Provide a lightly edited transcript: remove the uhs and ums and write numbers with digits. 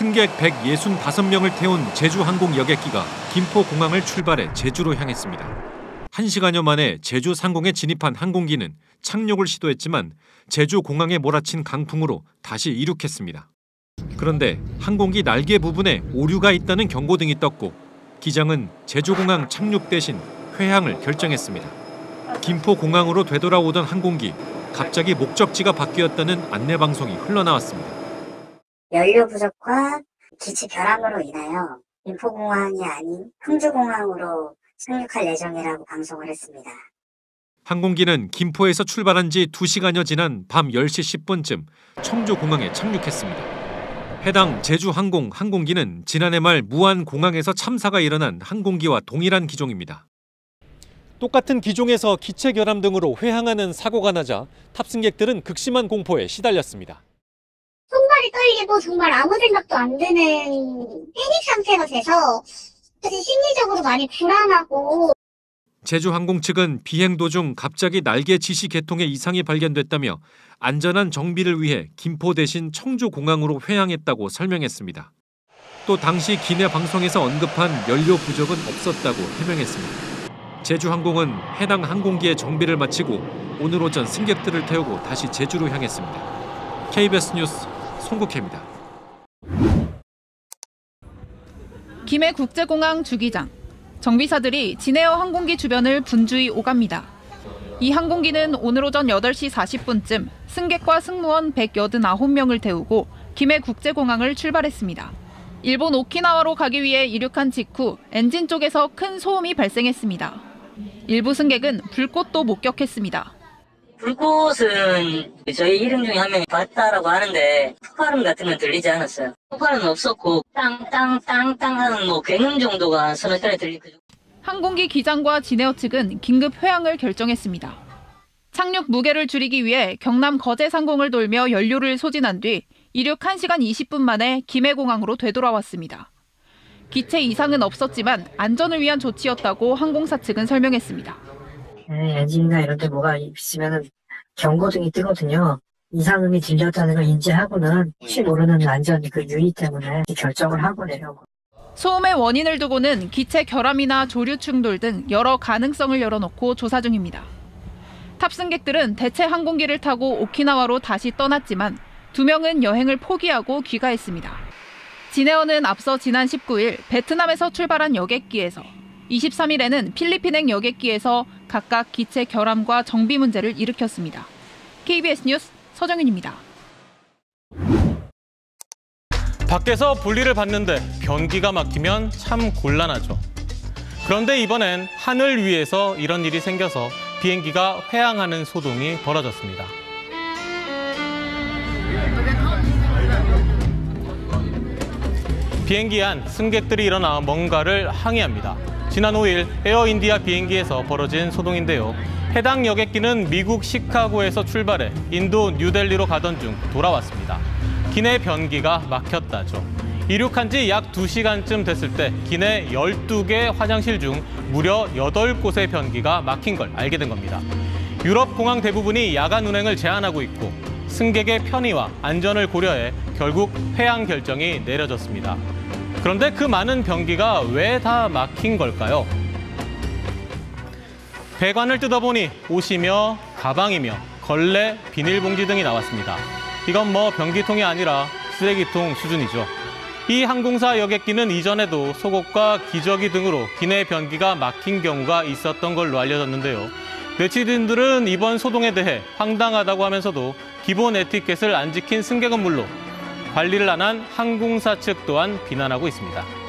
승객 165명을 태운 제주항공 여객기가 김포공항을 출발해 제주로 향했습니다. 1시간여 만에 제주 상공에 진입한 항공기는 착륙을 시도했지만 제주공항에 몰아친 강풍으로 다시 이륙했습니다. 그런데 항공기 날개 부분에 오류가 있다는 경고등이 떴고 기장은 제주공항 착륙 대신 회항을 결정했습니다. 김포공항으로 되돌아오던 항공기, 갑자기 목적지가 바뀌었다는 안내방송이 흘러나왔습니다. 연료 부족과 기체 결함으로 인하여 김포공항이 아닌 흥주공항으로 착륙할 예정이라고 방송을 했습니다. 항공기는 김포에서 출발한 지 2시간여 지난 밤 10시 10분쯤 청주공항에 착륙했습니다. 해당 제주항공 항공기는 지난해 말 무안공항에서 참사가 일어난 항공기와 동일한 기종입니다. 똑같은 기종에서 기체 결함 등으로 회항하는 사고가 나자 탑승객들은 극심한 공포에 시달렸습니다. 손발이 떨리고 정말 아무 생각도 안 드는 패닉 상태가 돼서 심리적으로 많이 불안하고. 제주항공 측은 비행 도중 갑자기 날개 지시 계통에 이상이 발견됐다며 안전한 정비를 위해 김포 대신 청주공항으로 회항했다고 설명했습니다. 또 당시 기내 방송에서 언급한 연료 부족은 없었다고 해명했습니다. 제주항공은 해당 항공기의 정비를 마치고 오늘 오전 승객들을 태우고 다시 제주로 향했습니다. KBS 뉴스 송국혜입니다. 김해국제공항 주기장. 정비사들이 진에어 항공기 주변을 분주히 오갑니다. 이 항공기는 오늘 오전 8시 40분쯤 승객과 승무원 189명을 태우고 김해국제공항을 출발했습니다. 일본 오키나와로 가기 위해 이륙한 직후 엔진 쪽에서 큰 소음이 발생했습니다. 일부 승객은 불꽃도 목격했습니다. 불꽃은 저희 일행 중에 한 명이 봤다라고 하는데 폭발음 같은 건 들리지 않았어요. 폭발은 없었고 땅땅땅땅 하는 굉음 정도가 서너 차례 들리고. 항공기 기장과 진에어 측은 긴급 회항을 결정했습니다. 착륙 무게를 줄이기 위해 경남 거제 상공을 돌며 연료를 소진한 뒤 이륙 1시간 20분 만에 김해공항으로 되돌아왔습니다. 기체 이상은 없었지만 안전을 위한 조치였다고 항공사 측은 설명했습니다. 엔진이나 이런 데 뭐가 있으면 경고등이 뜨거든요. 이상음이 들렸다는 걸 인지하고는 혹시 모르는 안전 유의 때문에 결정을 하고 내려고. 소음의 원인을 두고는 기체 결함이나 조류 충돌 등 여러 가능성을 열어놓고 조사 중입니다. 탑승객들은 대체 항공기를 타고 오키나와로 다시 떠났지만 2명은 여행을 포기하고 귀가했습니다. 진에어는 앞서 지난 19일 베트남에서 출발한 여객기에서 23일에는 필리핀행 여객기에서 각각 기체 결함과 정비 문제를 일으켰습니다. KBS 뉴스 서정윤입니다. 밖에서 분리를 받는데 변기가 막히면 참 곤란하죠. 그런데 이번엔 하늘 위에서 이런 일이 생겨서 비행기가 회항하는 소동이 벌어졌습니다. 비행기 안 승객들이 일어나 뭔가를 항의합니다. 지난 5일 에어인디아 비행기에서 벌어진 소동인데요. 해당 여객기는 미국 시카고에서 출발해 인도 뉴델리로 가던 중 돌아왔습니다. 기내 변기가 막혔다죠. 이륙한 지 약 2시간쯤 됐을 때 기내 12개 화장실 중 무려 8곳의 변기가 막힌 걸 알게 된 겁니다. 유럽 공항 대부분이 야간 운행을 제한하고 있고 승객의 편의와 안전을 고려해 결국 회항 결정이 내려졌습니다. 그런데 그 많은 변기가 왜 다 막힌 걸까요? 배관을 뜯어보니 옷이며 가방이며 걸레, 비닐봉지 등이 나왔습니다. 이건 변기통이 아니라 쓰레기통 수준이죠. 이 항공사 여객기는 이전에도 속옷과 기저귀 등으로 기내 변기가 막힌 경우가 있었던 걸로 알려졌는데요. 네티즌들은 이번 소동에 대해 황당하다고 하면서도 기본 에티켓을 안 지킨 승객은 물론 관리를 안 한 항공사 측 또한 비난하고 있습니다.